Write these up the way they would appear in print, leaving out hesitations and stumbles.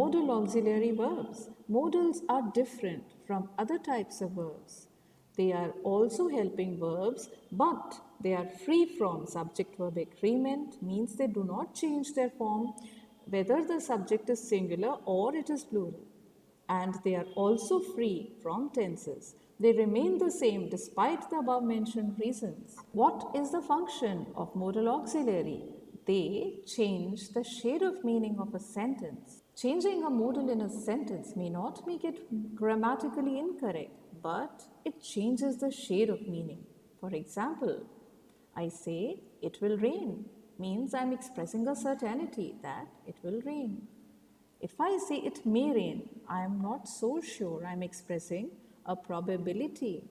modal auxiliary verbs. Modals are different from other types of verbs. They are also helping verbs, but they are free from subject-verb agreement, means they do not change their form whether the subject is singular or it is plural. And they are also free from tenses. They remain the same despite the above mentioned reasons. What is the function of modal auxiliary? They change the shade of meaning of a sentence. Changing a modal in a sentence may not make it grammatically incorrect, but it changes the shade of meaning. For example, I say it will rain means I'm expressing a certainty that it will rain. If I say it may rain, I am not so sure. I am expressing a probability.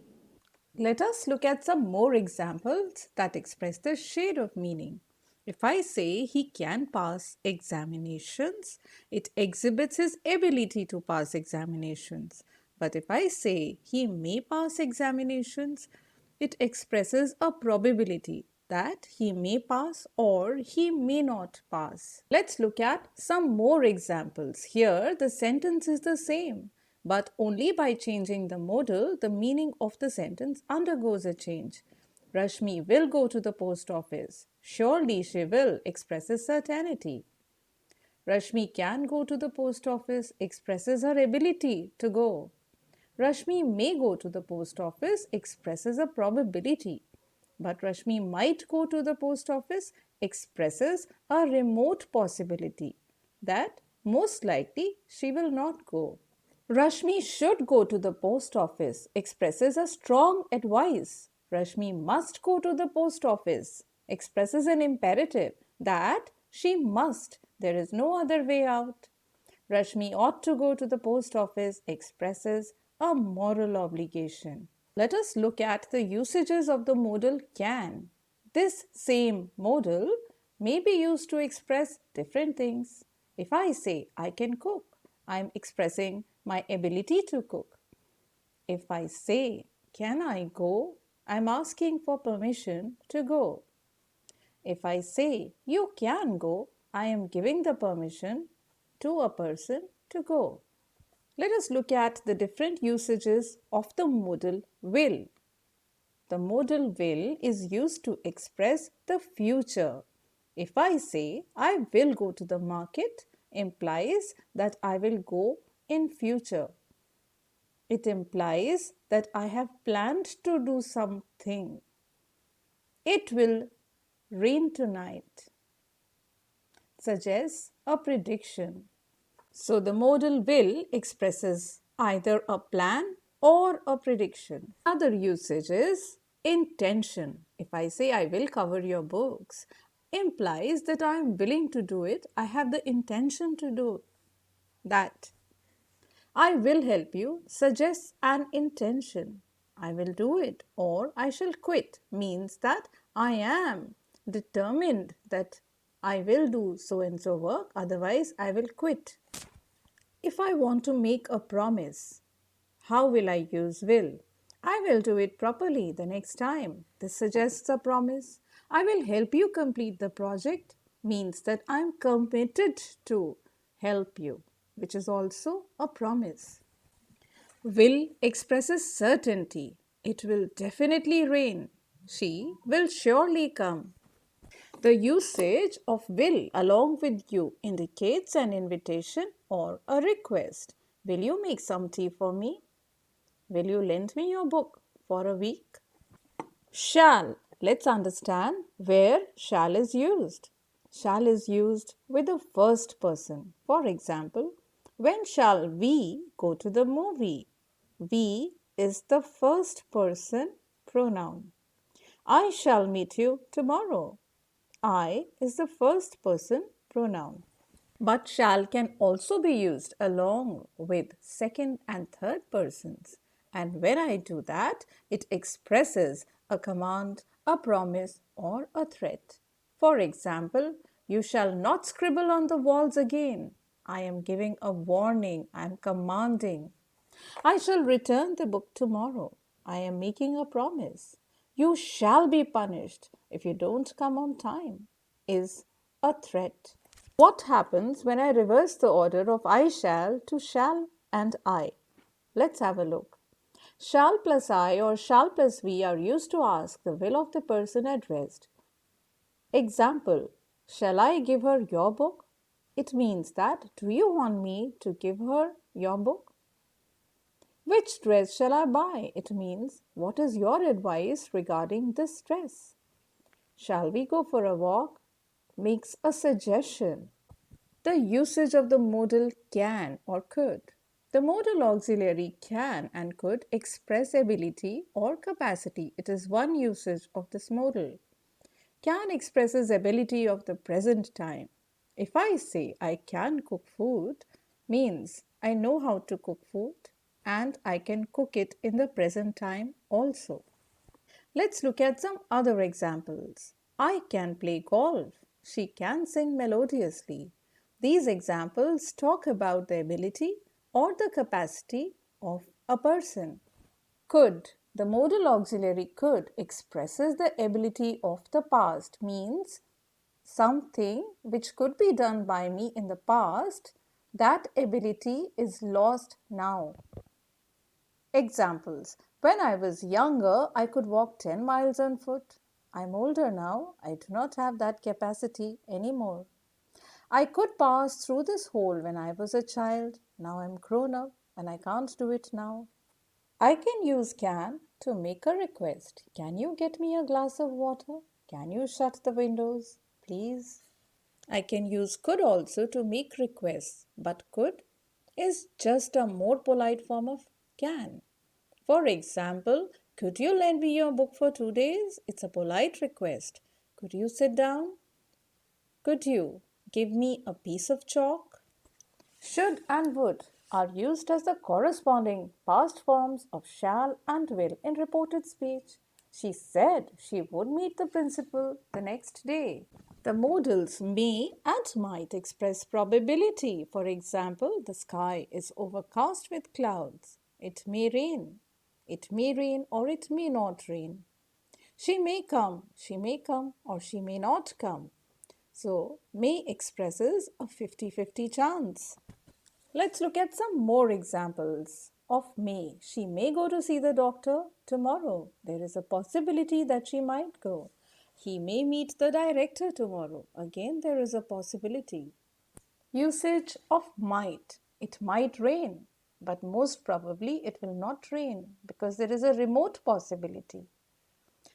Let us look at some more examples that express the shade of meaning. If I say he can pass examinations, it exhibits his ability to pass examinations. But if I say he may pass examinations, it expresses a probability that he may pass or he may not pass. Let's look at some more examples. Here, the sentence is the same, but only by changing the modal, the meaning of the sentence undergoes a change. Rashmi will go to the post office. Surely she will expresses certainty. Rashmi can go to the post office expresses her ability to go. Rashmi may go to the post office expresses a probability, but Rashmi might go to the post office expresses a remote possibility that most likely she will not go. Rashmi should go to the post office expresses a strong advice. Rashmi must go to the post office expresses an imperative that she must. There is no other way out. Rashmi ought to go to the post office expresses a moral obligation. Let us look at the usages of the modal can. This same modal may be used to express different things. If I say I can cook, I am expressing my ability to cook. If I say can I go, I am asking for permission to go. If I say you can go, I am giving the permission to a person to go. Let us look at the different usages of the modal will. The modal will is used to express the future. If I say I will go to the market, implies that I will go in future. It implies that I have planned to do something. It will rain tonight suggests a prediction. So the modal will expresses either a plan or a prediction. Other usage is intention. If I say I will cover your books, implies that I am willing to do it. I have the intention to do that. I will help you suggests an intention. I will do it or I shall quit means that I am determined that I will do so and so work, otherwise I will quit. If I want to make a promise, how will I use will? I will do it properly the next time. This suggests a promise. I will help you complete the project means that I am committed to help you, which is also a promise. Will expresses certainty. It will definitely rain. She will surely come. The usage of will along with you indicates an invitation or a request. Will you make some tea for me? Will you lend me your book for a week? Shall. Let's understand where shall is used. Shall is used with the first person. For example, when shall we go to the movie? We is the first person pronoun. I shall meet you tomorrow. I is the first person pronoun. But shall can also be used along with second and third persons. And when I do that, it expresses a command, a promise, or a threat. For example, you shall not scribble on the walls again. I am giving a warning. I am commanding. I shall return the book tomorrow. I am making a promise. You shall be punished if you don't come on time is a threat. What happens when I reverse the order of I shall to shall and I? Let's have a look. Shall plus I or shall plus we are used to ask the will of the person addressed. Example, shall I give her your book? It means that, do you want me to give her your book? Which dress shall I buy? It means, what is your advice regarding this dress? Shall we go for a walk? Makes a suggestion. The usage of the modal can or could. The modal auxiliary can and could express ability or capacity. It is one usage of this modal. Can expresses ability of the present time. If I say I can cook food, means I know how to cook food and I can cook it in the present time also. Let's look at some other examples. I can play golf. She can sing melodiously. These examples talk about the ability or the capacity of a person. Could. The modal auxiliary could expresses the ability of the past, means something which could be done by me in the past, that ability is lost now. Examples. When I was younger, I could walk 10 miles on foot. I'm older now. I do not have that capacity anymore. I could pass through this hole when I was a child. Now I'm grown up and I can't do it now. I can use can to make a request. Can you get me a glass of water? Can you shut the windows, please? I can use could also to make requests, but could is just a more polite form of can. For example, could you lend me your book for 2 days? It's a polite request. Could you sit down? Could you give me a piece of chalk? Should and would are used as the corresponding past forms of shall and will in reported speech. She said she would meet the principal the next day. The modals may and might express probability. For example, the sky is overcast with clouds. It may rain. It may rain or it may not rain. She may come, or she may not come. So, may expresses a 50-50 chance. Let's look at some more examples of may. She may go to see the doctor tomorrow. There is a possibility that she might go. He may meet the director tomorrow. Again, there is a possibility. Usage of might. It might rain, but most probably it will not rain because there is a remote possibility.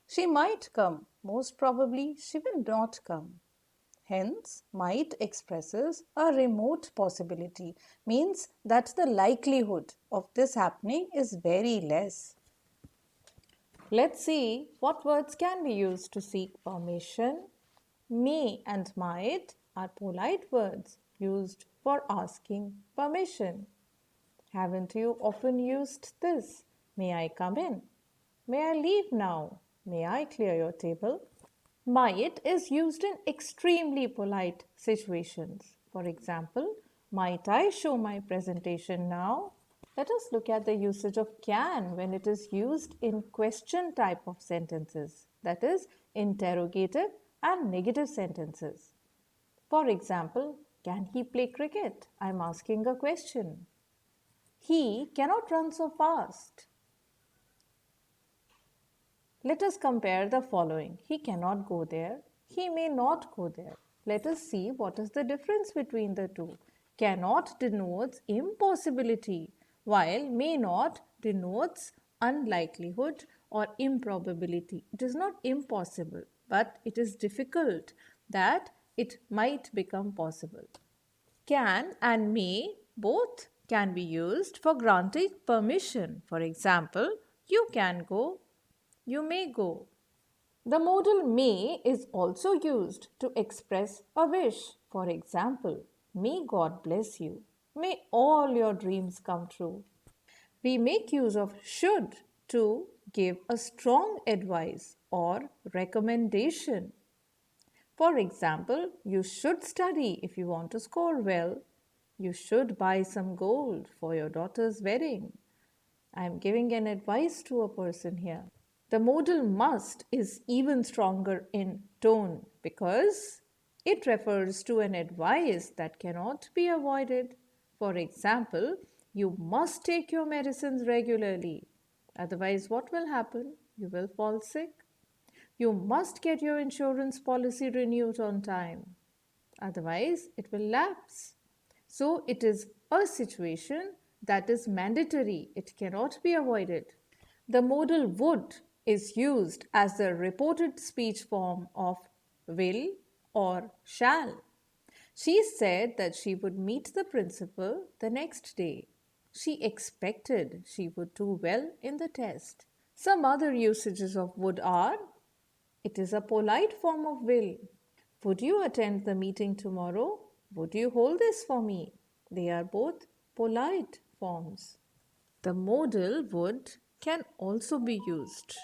She might come. Most probably she will not come. Hence, might expresses a remote possibility, means that the likelihood of this happening is very less. Let's see what words can be used to seek permission. May and might are polite words used for asking permission. Haven't you often used this? May I come in? May I leave now? May I clear your table? Might is used in extremely polite situations. For example, might I show my presentation now? Let us look at the usage of can when it is used in question type of sentences, that is, interrogative and negative sentences. For example, can he play cricket? I am asking a question. He cannot run so fast. Let us compare the following. He cannot go there. He may not go there. Let us see what is the difference between the two. Cannot denotes impossibility, while may not denotes unlikelihood or improbability. It is not impossible, but it is difficult that it might become possible. Can and may both can be used for granting permission. For example, you can go, you may go. The modal may is also used to express a wish. For example, may God bless you. May all your dreams come true. We make use of should to give a strong advice or recommendation. For example, you should study if you want to score well. You should buy some gold for your daughter's wedding. I am giving an advice to a person here. The modal must is even stronger in tone because It refers to an advice that cannot be avoided. For example, you must take your medicines regularly. Otherwise, what will happen? You will fall sick. You must get your insurance policy renewed on time. Otherwise, it will lapse. So, it is a situation that is mandatory, it cannot be avoided. The modal would is used as the reported speech form of will or shall. She said that she would meet the principal the next day. She expected she would do well in the test. Some other usages of would are: it is a polite form of will. Would you attend the meeting tomorrow? Would you hold this for me? They are both polite forms. The modal would can also be used.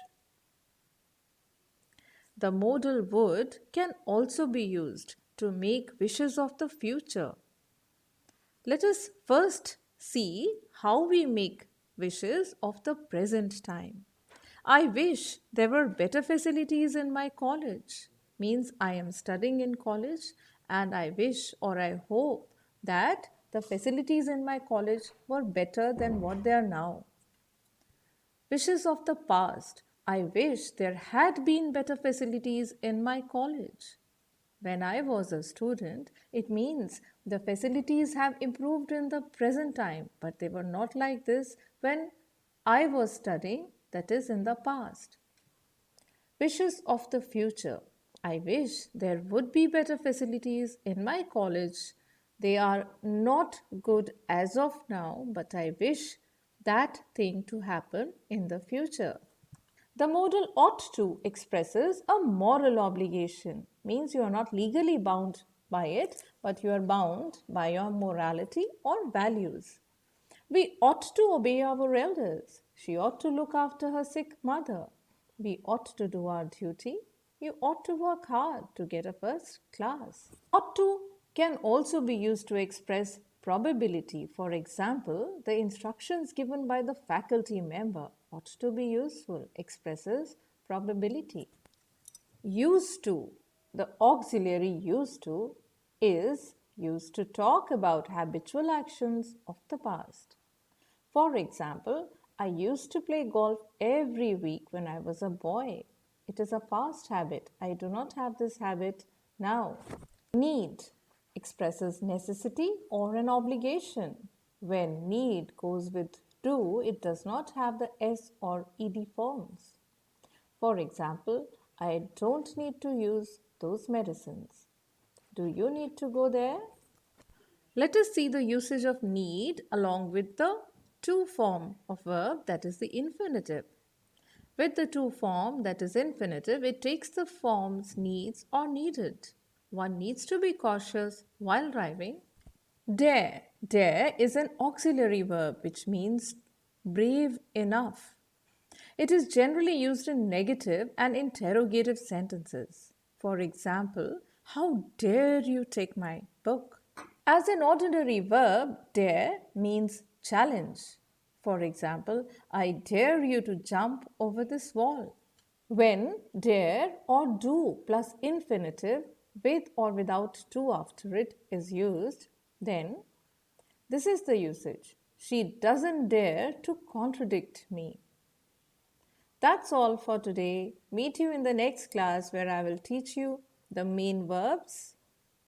The modal would can also be used to make wishes of the future. Let us first see how we make wishes of the present time. I wish there were better facilities in my college. Means I am studying in college and I wish or I hope that the facilities in my college were better than what they are now. Wishes of the past. I wish there had been better facilities in my college. When I was a student, it means the facilities have improved in the present time, but they were not like this when I was studying, that is, in the past. Wishes of the future. I wish there would be better facilities in my college. They are not good as of now, but I wish that thing to happen in the future. The modal ought to expresses a moral obligation, means you are not legally bound by it, but you are bound by your morality or values. We ought to obey our elders. She ought to look after her sick mother. We ought to do our duty. You ought to work hard to get a first class. Ought to can also be used to express probability. For example, the instructions given by the faculty member ought to be useful, expresses probability. Used to, the auxiliary used to, is used to talk about habitual actions of the past. For example, I used to play golf every week when I was a boy. It is a past habit. I do not have this habit now. Need expresses necessity or an obligation. When need goes with do, it does not have the S or ed forms. For example, I don't need to use those medicines. Do you need to go there? Let us see the usage of need along with the to form of verb, that is the infinitive. With the to form, that is infinitive, it takes the forms needs or needed. One needs to be cautious while driving. Dare. Dare is an auxiliary verb which means brave enough. It is generally used in negative and interrogative sentences. For example, how dare you take my book? As an ordinary verb, dare means challenge. For example, I dare you to jump over this wall. When dare or do plus infinitive with or without to after it is used, then this is the usage. She doesn't dare to contradict me. That's all for today. Meet you in the next class where I will teach you the main verbs,